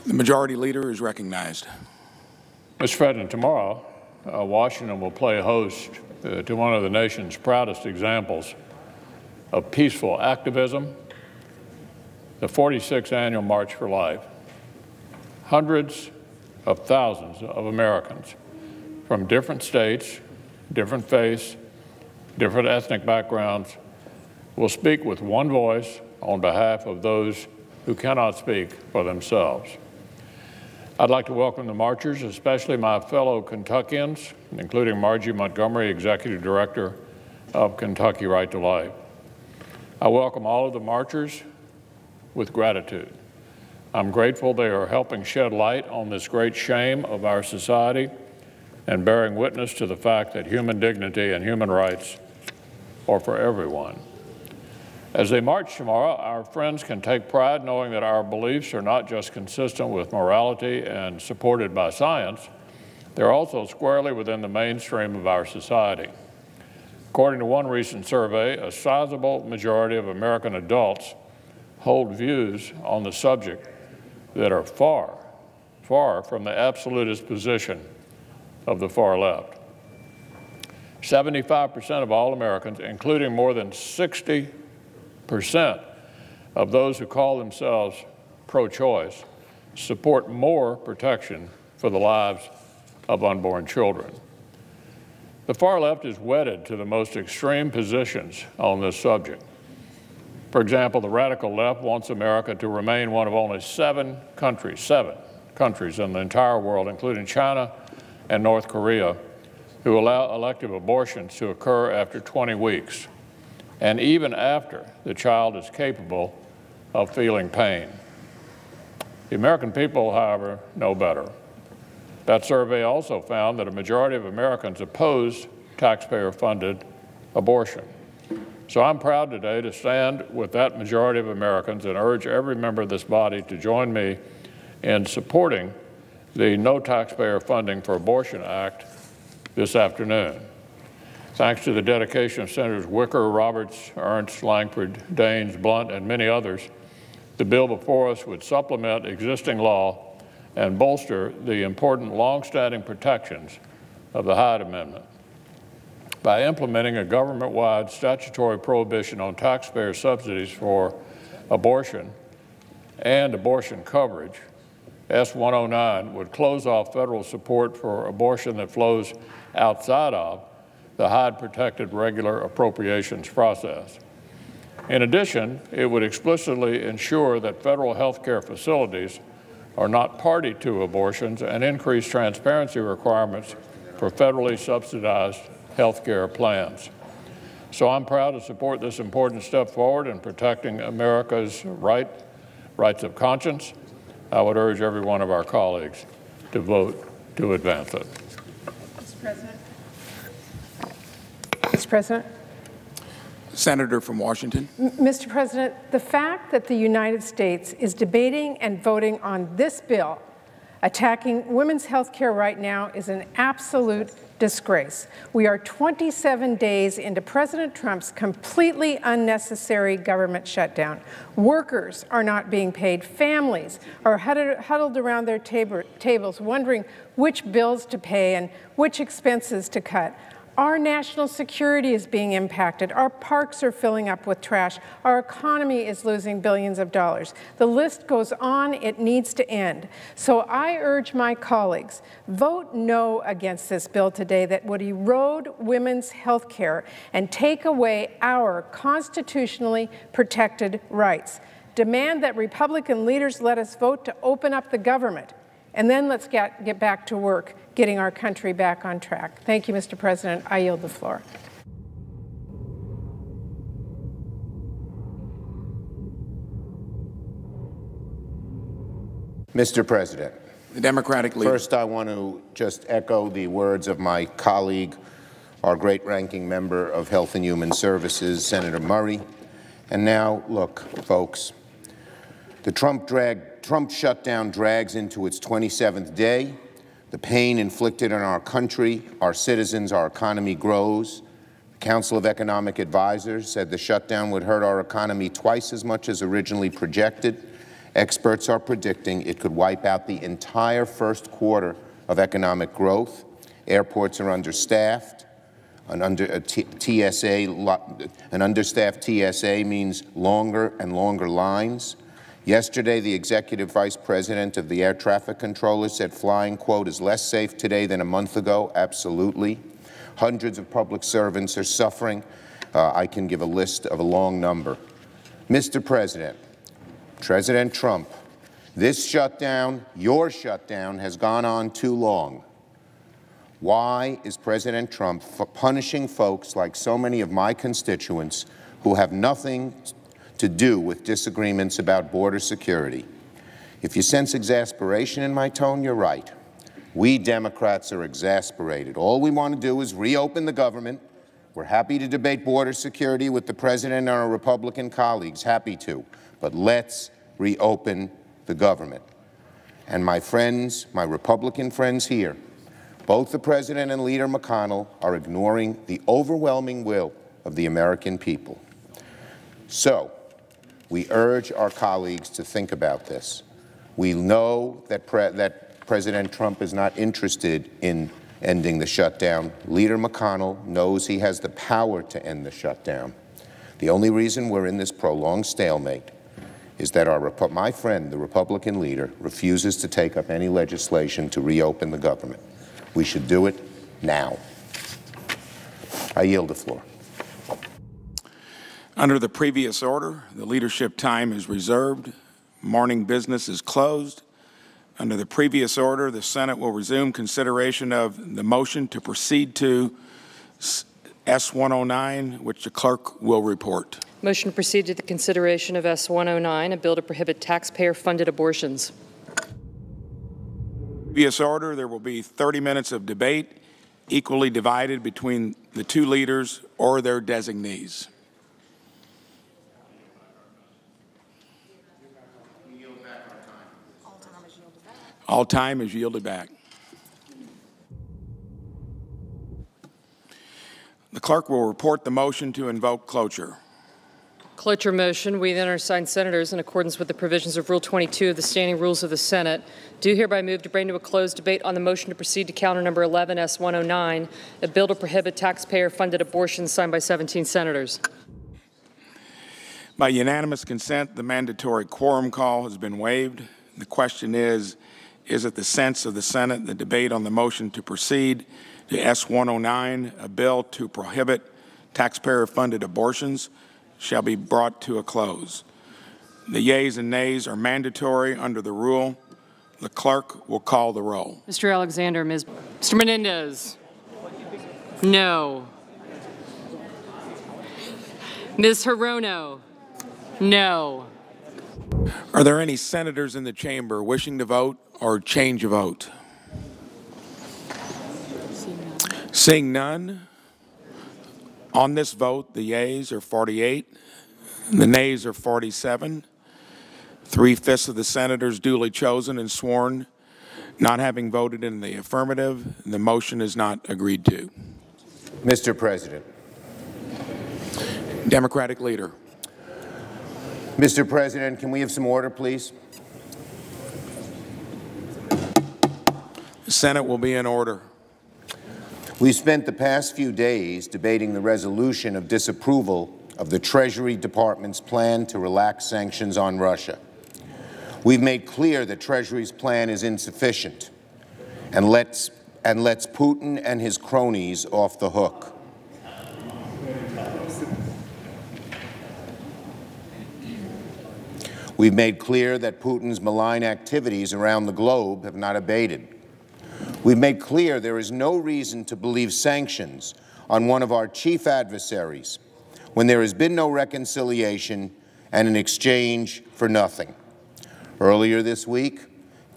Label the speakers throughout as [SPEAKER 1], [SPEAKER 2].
[SPEAKER 1] The majority leader is recognized.
[SPEAKER 2] Mr. President, tomorrow, Washington will play host to one of the nation's proudest examples of peaceful activism, the 46th Annual March for Life. Hundreds of thousands of Americans from different states, different faiths, different ethnic backgrounds will speak with one voice on behalf of those who cannot speak for themselves. I'd like to welcome the marchers, especially my fellow Kentuckians, including Margie Montgomery, Executive Director of Kentucky Right to Life. I welcome all of the marchers with gratitude. I'm grateful they are helping shed light on this great shame of our society and bearing witness to the fact that human dignity and human rights are for everyone. As they march tomorrow, our friends can take pride knowing that our beliefs are not just consistent with morality and supported by science, they're also squarely within the mainstream of our society. According to one recent survey, a sizable majority of American adults hold views on the subject that are far, far from the absolutist position of the far left. 75% of all Americans, including more than 60% of those who call themselves pro-choice, support more protection for the lives of unborn children. The far left is wedded to the most extreme positions on this subject. For example, the radical left wants America to remain one of only seven countries in the entire world, including China and North Korea, who allow elective abortions to occur after 20 weeks, and even after the child is capable of feeling pain. The American people, however, know better. That survey also found that a majority of Americans oppose taxpayer-funded abortion. So I'm proud today to stand with that majority of Americans and urge every member of this body to join me in supporting the No Taxpayer Funding for Abortion Act this afternoon. Thanks to the dedication of Senators Wicker, Roberts, Ernst, Langford, Daines, Blunt, and many others, the bill before us would supplement existing law and bolster the important long-standing protections of the Hyde Amendment. By implementing a government-wide statutory prohibition on taxpayer subsidies for abortion and abortion coverage, S-109 would close off federal support for abortion that flows outside of the Hyde-protected regular appropriations process. In addition, it would explicitly ensure that federal health care facilities are not party to abortions and increase transparency requirements for federally subsidized health care plans. So I'm proud to support this important step forward in protecting America's rights of conscience. I would urge every one of our colleagues to vote to advance it.
[SPEAKER 3] Mr. President. Mr. President.
[SPEAKER 1] Senator from Washington.
[SPEAKER 3] Mr. President, the fact that the United States is debating and voting on this bill attacking women's health care right now is an absolute disgrace. We are 27 days into President Trump's completely unnecessary government shutdown. Workers are not being paid. Families are huddled around their tables wondering which bills to pay and which expenses to cut. Our national security is being impacted. Our parks are filling up with trash. Our economy is losing billions of dollars. The list goes on. It needs to end. So I urge my colleagues, vote no against this bill today that would erode women's health care and take away our constitutionally protected rights. Demand that Republican leaders let us vote to open up the government. And then let's get back to work, getting our country back on track. Thank you, Mr. President. I yield the floor.
[SPEAKER 4] Mr. President,
[SPEAKER 1] the Democratic leader.
[SPEAKER 4] First, I want to just echo the words of my colleague, our great ranking member of Health and Human Services, Senator Murray. And now, look, folks, the Trump shutdown drags into its 27th day. The pain inflicted on our country, our citizens, our economy grows. The Council of Economic Advisors said the shutdown would hurt our economy twice as much as originally projected. Experts are predicting it could wipe out the entire first quarter of economic growth. Airports are understaffed. An understaffed TSA means longer and longer lines. Yesterday, the executive vice president of the air traffic controller said flying, quote, is less safe today than a month ago. Absolutely. Hundreds of public servants are suffering. I can give a list of a long number. Mr. President, President Trump, this shutdown, your shutdown, has gone on too long. Why is President Trump punishing folks like so many of my constituents who have nothing to do with disagreements about border security? If you sense exasperation in my tone, you're right. We Democrats are exasperated. All we want to do is reopen the government. We're happy to debate border security with the President and our Republican colleagues, happy to. But let's reopen the government. And my friends, my Republican friends here, both the President and Leader McConnell are ignoring the overwhelming will of the American people. So, we urge our colleagues to think about this. We know that President Trump is not interested in ending the shutdown. Leader McConnell knows he has the power to end the shutdown. The only reason we're in this prolonged stalemate is that my friend, the Republican leader, refuses to take up any legislation to reopen the government. We should do it now. I yield the floor.
[SPEAKER 1] Under the previous order, the leadership time is reserved. Morning business is closed. Under the previous order, the Senate will resume consideration of the motion to proceed to S-109, which the clerk will report.
[SPEAKER 5] Motion to proceed to the consideration of S-109, a bill to prohibit taxpayer-funded abortions.
[SPEAKER 1] Previous order, there will be 30 minutes of debate, equally divided between the two leaders or their designees. All time is yielded back. The clerk will report the motion to invoke cloture.
[SPEAKER 5] Cloture motion. We, the undersigned senators, in accordance with the provisions of Rule 22 of the Standing Rules of the Senate, do hereby move to bring to a closed debate on the motion to proceed to counter number 11, S-109, a bill to prohibit taxpayer-funded abortions, signed by 17 senators.
[SPEAKER 1] By unanimous consent, the mandatory quorum call has been waived. The question is it the sense of the Senate the debate on the motion to proceed to S-109, a bill to prohibit taxpayer-funded abortions, shall be brought to a close? The yeas and nays are mandatory under the rule. The clerk will call the roll.
[SPEAKER 5] Mr. Alexander, Mr. Menendez. No. Ms. Hirono. No.
[SPEAKER 1] Are there any senators in the chamber wishing to vote or change a vote? Seeing none, on this vote, the yeas are 48, the nays are 47. 3/5 of the senators duly chosen and sworn, not having voted in the affirmative, the motion is not agreed to.
[SPEAKER 4] Mr. President.
[SPEAKER 1] Democratic leader.
[SPEAKER 4] Mr. President, can we have some order, please?
[SPEAKER 1] The Senate will be in order.
[SPEAKER 4] We've spent the past few days debating the resolution of disapproval of the Treasury Department's plan to relax sanctions on Russia. We've made clear that Treasury's plan is insufficient and lets Putin and his cronies off the hook. We've made clear that Putin's malign activities around the globe have not abated. We've made clear there is no reason to believe sanctions on one of our chief adversaries when there has been no reconciliation and an exchange for nothing. Earlier this week,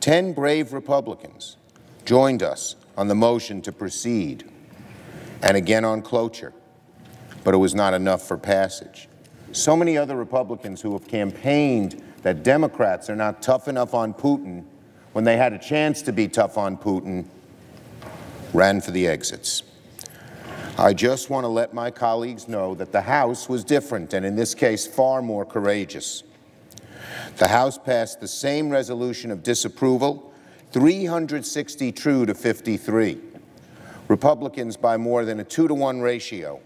[SPEAKER 4] 10 brave Republicans joined us on the motion to proceed and again on cloture, but it was not enough for passage. So many other Republicans who have campaigned that Democrats are not tough enough on Putin when they had a chance to be tough on Putin, ran for the exits. I just want to let my colleagues know that the House was different and in this case far more courageous. The House passed the same resolution of disapproval, 360 true to 53. Republicans, by more than a 2-to-1 ratio,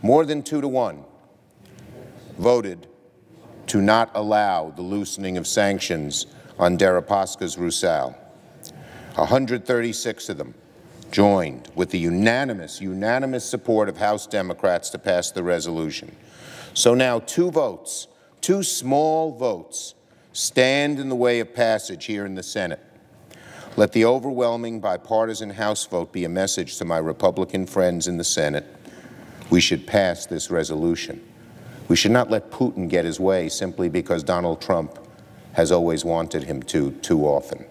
[SPEAKER 4] more than 2-to-1, voted to not allow the loosening of sanctions on Deripaska's Rusal. 136 of them joined with the unanimous support of House Democrats to pass the resolution. So now 2 votes, 2 small votes, stand in the way of passage here in the Senate. Let the overwhelming bipartisan House vote be a message to my Republican friends in the Senate. We should pass this resolution. We should not let Putin get his way simply because Donald Trump has always wanted him to too often.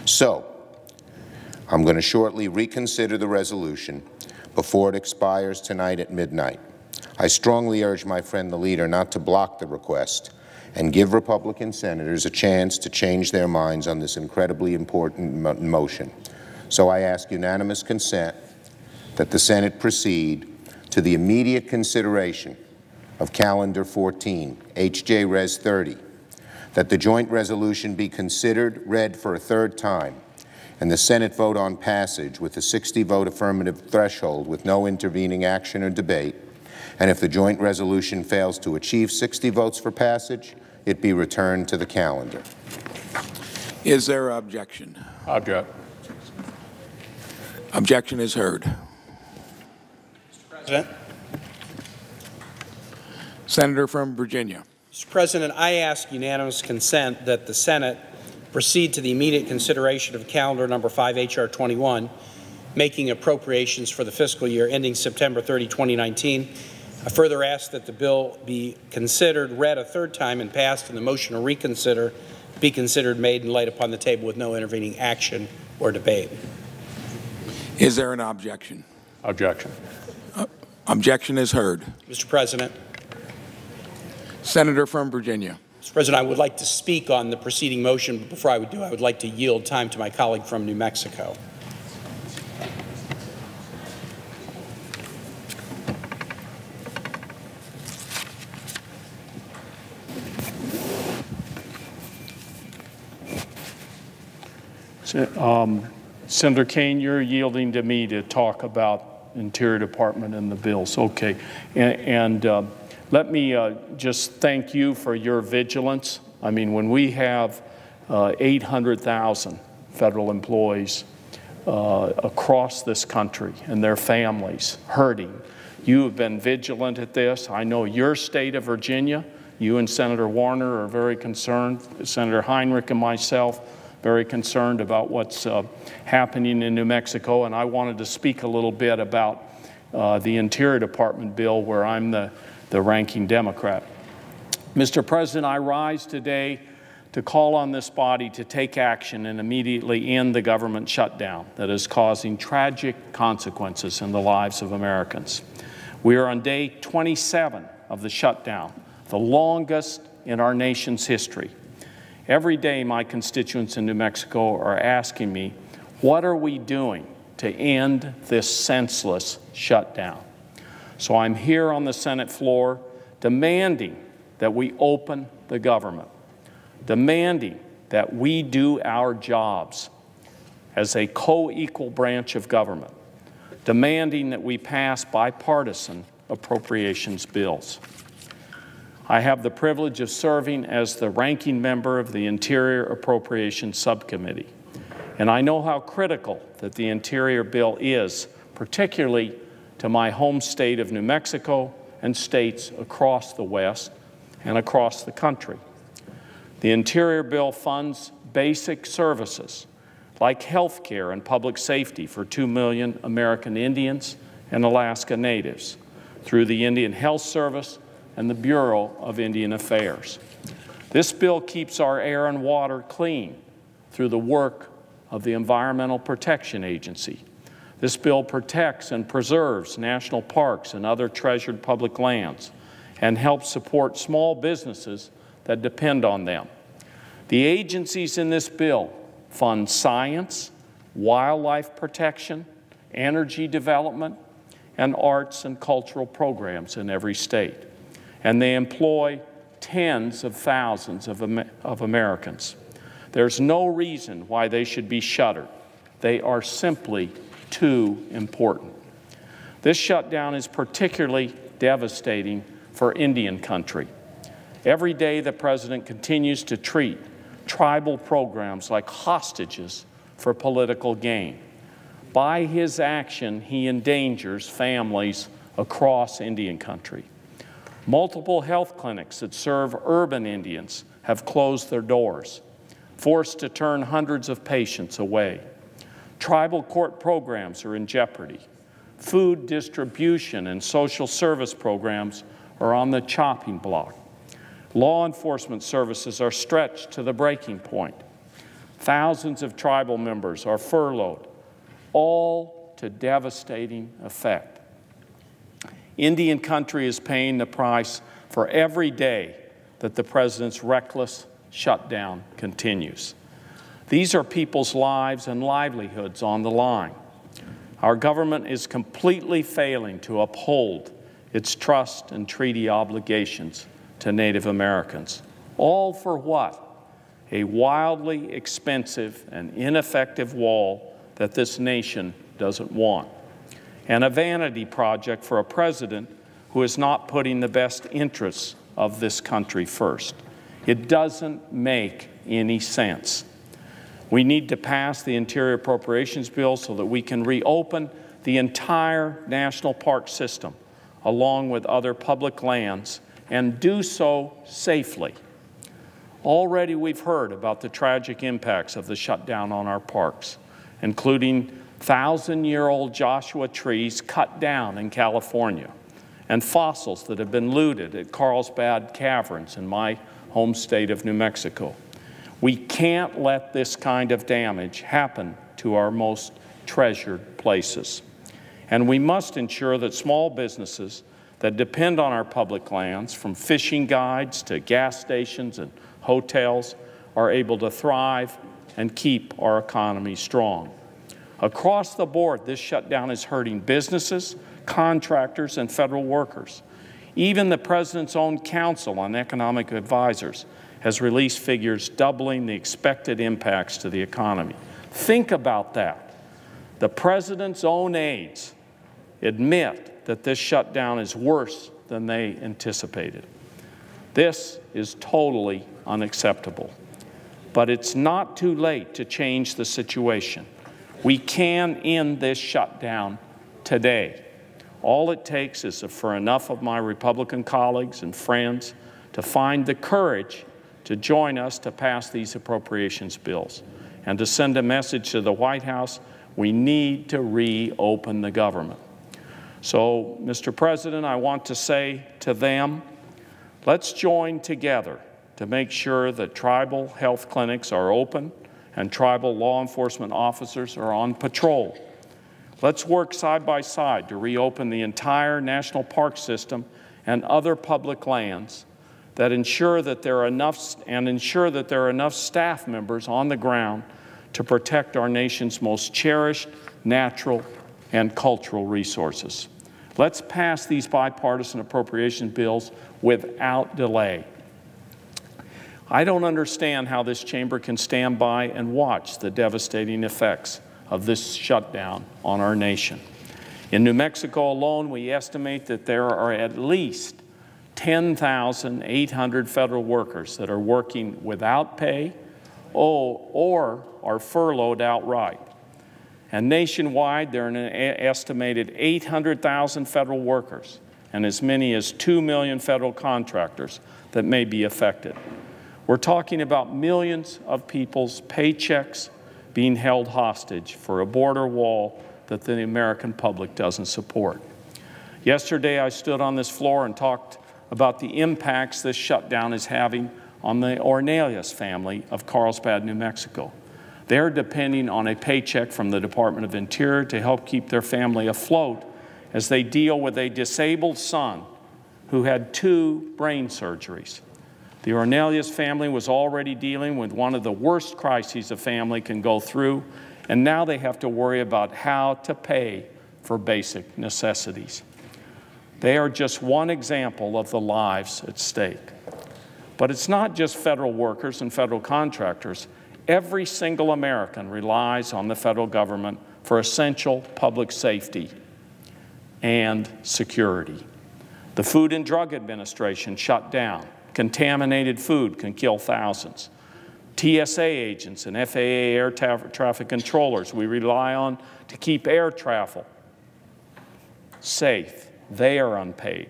[SPEAKER 4] So, I'm going to shortly reconsider the resolution before it expires tonight at midnight. I strongly urge my friend the leader not to block the request and give Republican senators a chance to change their minds on this incredibly important motion. So I ask unanimous consent that the Senate proceed to the immediate consideration of Calendar 14, H.J. Res. 30, that the joint resolution be considered, read for a 3rd time, and the Senate vote on passage with a 60-vote affirmative threshold with no intervening action or debate, and if the joint resolution fails to achieve 60 votes for passage, it be returned to the calendar.
[SPEAKER 1] Is there objection?
[SPEAKER 2] Object.
[SPEAKER 1] Objection is heard.
[SPEAKER 6] Mr. President.
[SPEAKER 1] Senator from Virginia.
[SPEAKER 6] Mr. President, I ask unanimous consent that the Senate proceed to the immediate consideration of calendar number 5 H.R. 21, making appropriations for the fiscal year ending September 30, 2019. I further ask that the bill be considered, read a 3rd time, and passed, and the motion to reconsider be considered, made, and laid upon the table with no intervening action or debate.
[SPEAKER 1] Is there an objection?
[SPEAKER 2] Objection.
[SPEAKER 1] Objection is heard.
[SPEAKER 6] Mr. President.
[SPEAKER 1] Senator from Virginia.
[SPEAKER 6] Mr. President, I would like to speak on the preceding motion, but before I would do, I would like to yield time to my colleague from New Mexico.
[SPEAKER 2] Senator Kaine, you're yielding to me to talk about Interior Department and the bills. Okay. Let me just thank you for your vigilance. I mean, when we have 800,000 federal employees across this country and their families hurting, you have been vigilant at this. I know your state of Virginia, you and Senator Warner are very concerned. Senator Heinrich and myself, very concerned about what's happening in New Mexico. And I wanted to speak a little bit about the Interior Department bill where I'm the ranking Democrat. Mr. President, I rise today to call on this body to take action and immediately end the government shutdown that is causing tragic consequences in the lives of Americans. We are on day 27 of the shutdown, the longest in our nation's history. Every day, my constituents in New Mexico are asking me, what are we doing to end this senseless shutdown? So I'm here on the Senate floor demanding that we open the government, demanding that we do our jobs as a co-equal branch of government, demanding that we pass bipartisan appropriations bills. I have the privilege of serving as the ranking member of the Interior Appropriations Subcommittee, and I know how critical that the Interior bill is, particularly to my home state of New Mexico and states across the West and across the country. The Interior bill funds basic services like health care and public safety for 2 million American Indians and Alaska Natives through the Indian Health Service and the Bureau of Indian Affairs. This bill keeps our air and water clean through the work of the Environmental Protection Agency. This bill protects and preserves national parks and other treasured public lands and helps support small businesses that depend on them. The agencies in this bill fund science, wildlife protection, energy development, and arts and cultural programs in every state. And they employ tens of thousands of Americans. There's no reason why they should be shuttered. They are simply too important. This shutdown is particularly devastating for Indian country. Every day the President continues to treat tribal programs like hostages for political gain. By his action, he endangers families across Indian country. Multiple health clinics that serve urban Indians have closed their doors, forced to turn hundreds of patients away. Tribal court programs are in jeopardy. Food distribution and social service programs are on the chopping block. Law enforcement services are stretched to the breaking point. Thousands of tribal members are furloughed, all to devastating effect. Indian country is paying the price for every day that the President's reckless shutdown continues. These are people's lives and livelihoods on the line. Our government is completely failing to uphold its trust and treaty obligations to Native Americans. All for what? A wildly expensive and ineffective wall that this nation doesn't want, and a vanity project for a president who is not putting the best interests of this country first. It doesn't make any sense. We need to pass the Interior Appropriations Bill so that we can reopen the entire national park system along with other public lands and do so safely. Already we've heard about the tragic impacts of the shutdown on our parks, including 1,000-year-old Joshua trees cut down in California and fossils that have been looted at Carlsbad Caverns in my home state of New Mexico. We can't let this kind of damage happen to our most treasured places. And we must ensure that small businesses that depend on our public lands, from fishing guides to gas stations and hotels, are able to thrive and keep our economy strong. Across the board, this shutdown is hurting businesses, contractors, and federal workers. Even the President's own Council on Economic Advisors has released figures doubling the expected impacts to the economy. Think about that. The President's own aides admit that this shutdown is worse than they anticipated. This is totally unacceptable. But it's not too late to change the situation. We can end this shutdown today. All it takes is for enough of my Republican colleagues and friends to find the courage to join us to pass these appropriations bills and to send a message to the White House: we need to reopen the government. So, Mr. President, I want to say to them, let's join together to make sure that tribal health clinics are open and tribal law enforcement officers are on patrol. Let's work side by side to reopen the entire national park system and other public lands that ensure that there are enough staff members on the ground to protect our nation's most cherished natural and cultural resources. Let's pass these bipartisan appropriation bills without delay. I don't understand how this chamber can stand by and watch the devastating effects of this shutdown on our nation. In New Mexico alone, we estimate that there are at least 10,800 federal workers that are working without pay or are furloughed outright. And nationwide, there are an estimated 800,000 federal workers and as many as 2 million federal contractors that may be affected. We're talking about millions of people's paychecks being held hostage for a border wall that the American public doesn't support. Yesterday, I stood on this floor and talked about the impacts this shutdown is having on the Ornelas family of Carlsbad, New Mexico. They're depending on a paycheck from the Department of Interior to help keep their family afloat as they deal with a disabled son who had 2 brain surgeries. The Ornelas family was already dealing with one of the worst crises a family can go through, and now they have to worry about how to pay for basic necessities. They are just one example of the lives at stake. But it's not just federal workers and federal contractors. Every single American relies on the federal government for essential public safety and security. The Food and Drug Administration shut down. Contaminated food can kill thousands. TSA agents and FAA air traffic controllers we rely on to keep air travel safe. They are unpaid.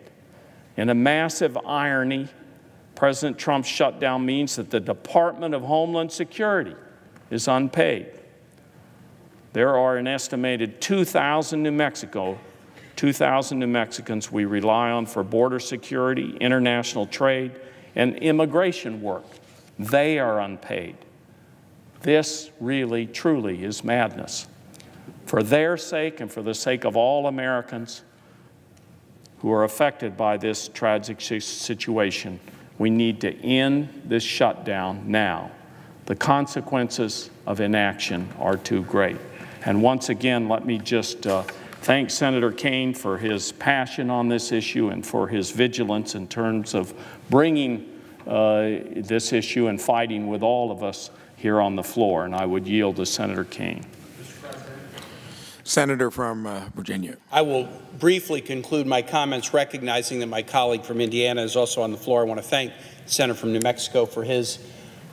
[SPEAKER 2] In a massive irony, President Trump's shutdown means that the Department of Homeland Security is unpaid. There are an estimated 2,000 New Mexicans we rely on for border security, international trade, and immigration work. They are unpaid. This really, truly is madness. For their sake and for the sake of all Americans who are affected by this tragic situation, we need to end this shutdown now. The consequences of inaction are too great. And once again, let me just thank Senator Kaine for his passion on this issue and for his vigilance in terms of bringing this issue and fighting with all of us here on the floor. And I would yield to Senator Kaine.
[SPEAKER 1] Senator from Virginia.
[SPEAKER 6] I will briefly conclude my comments recognizing that my colleague from Indiana is also on the floor. I want to thank the Senator from New Mexico for his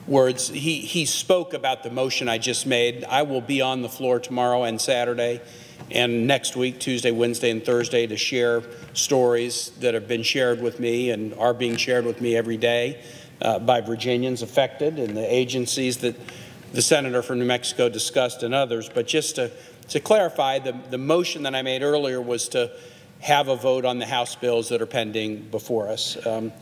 [SPEAKER 6] words. He spoke about the motion I just made. I will be on the floor tomorrow and Saturday and next week, Tuesday, Wednesday, and Thursday, to share stories that have been shared with me and are being shared with me every day by Virginians affected and the agencies that the Senator from New Mexico discussed and others. But just to clarify, the motion that I made earlier was to have a vote on the House bills that are pending before us.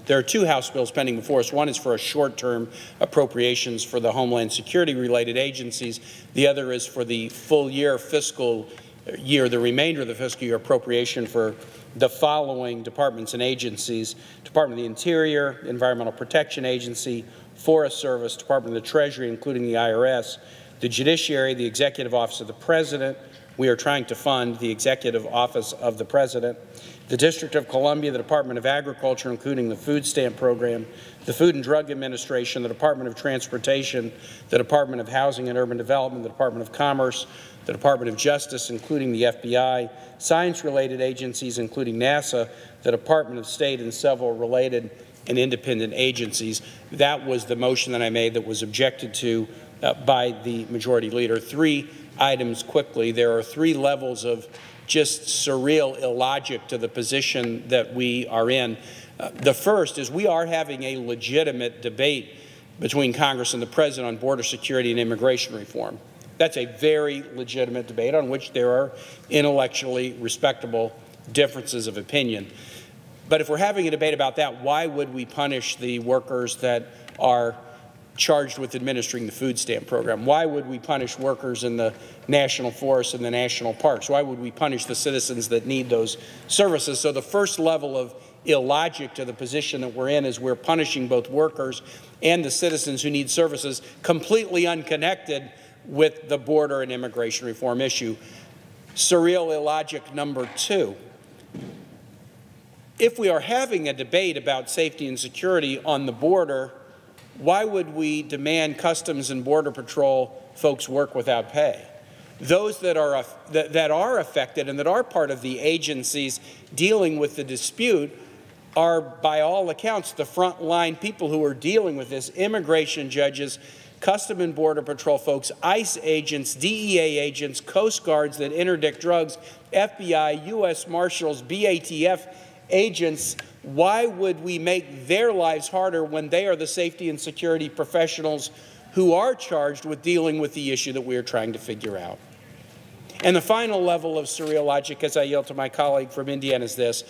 [SPEAKER 6] There are two House bills pending before us. One is for a short-term appropriations for the Homeland Security-related agencies. The other is for the full year fiscal year, the remainder of the fiscal year appropriation for the following departments and agencies: Department of the Interior, Environmental Protection Agency, Forest Service, Department of the Treasury, including the IRS, the Judiciary, the Executive Office of the President. We are trying to fund the Executive Office of the President, the District of Columbia, the Department of Agriculture, including the Food Stamp Program, the Food and Drug Administration, the Department of Transportation, the Department of Housing and Urban Development, the Department of Commerce, the Department of Justice, including the FBI, science-related agencies, including NASA, the Department of State, and several related and independent agencies. That was the motion that I made that was objected to by the Majority Leader. Three items quickly. There are three levels of just surreal illogic to the position that we are in. The first is we are having a legitimate debate between Congress and the President on border security and immigration reform. That's a very legitimate debate on which there are intellectually respectable differences of opinion. But if we're having a debate about that, why would we punish the workers that are charged with administering the food stamp program? Why would we punish workers in the national forests and the national parks? Why would we punish the citizens that need those services? So the first level of illogic to the position that we're in is we're punishing both workers and the citizens who need services, completely unconnected with the border and immigration reform issue. Surreal illogic number two. If we are having a debate about safety and security on the border, why would we demand Customs and Border Patrol folks work without pay? Those that are affected and that are part of the agencies dealing with the dispute are, by all accounts, the frontline people who are dealing with this: immigration judges, Customs and Border Patrol folks, ICE agents, DEA agents, Coast Guards that interdict drugs, FBI, U.S. Marshals, BATF agents. Why would we make their lives harder when they are the safety and security professionals who are charged with dealing with the issue that we are trying to figure out? And the final level of surreal logic, as I yield to my colleague from Indiana, is this.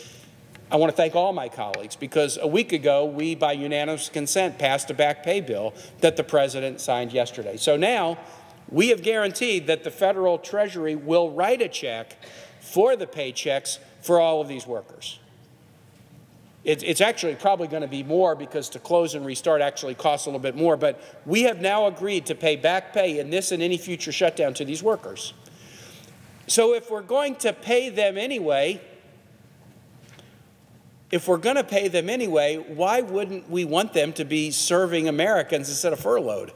[SPEAKER 6] I want to thank all my colleagues, because a week ago we, by unanimous consent, passed a back pay bill that the President signed yesterday. So now we have guaranteed that the Federal Treasury will write a check for the paychecks for all of these workers. It's actually probably going to be more, because to close and restart actually costs a little bit more. But we have now agreed to pay back pay in this and any future shutdown to these workers. So if we're going to pay them anyway, if we're going to pay them anyway, why wouldn't we want them to be serving Americans instead of furloughed?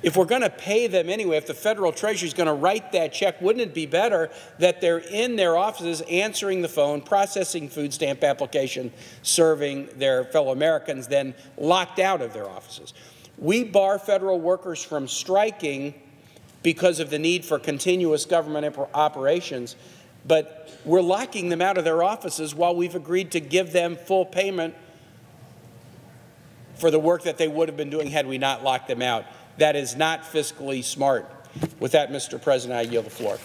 [SPEAKER 6] If we're going to pay them anyway, if the federal treasury is going to write that check, wouldn't it be better that they're in their offices answering the phone, processing food stamp application, serving their fellow Americans, than locked out of their offices? We bar federal workers from striking because of the need for continuous government operations, but we're locking them out of their offices while we've agreed to give them full payment for the work that they would have been doing had we not locked them out. That is not fiscally smart. With that, Mr. President, I yield the floor.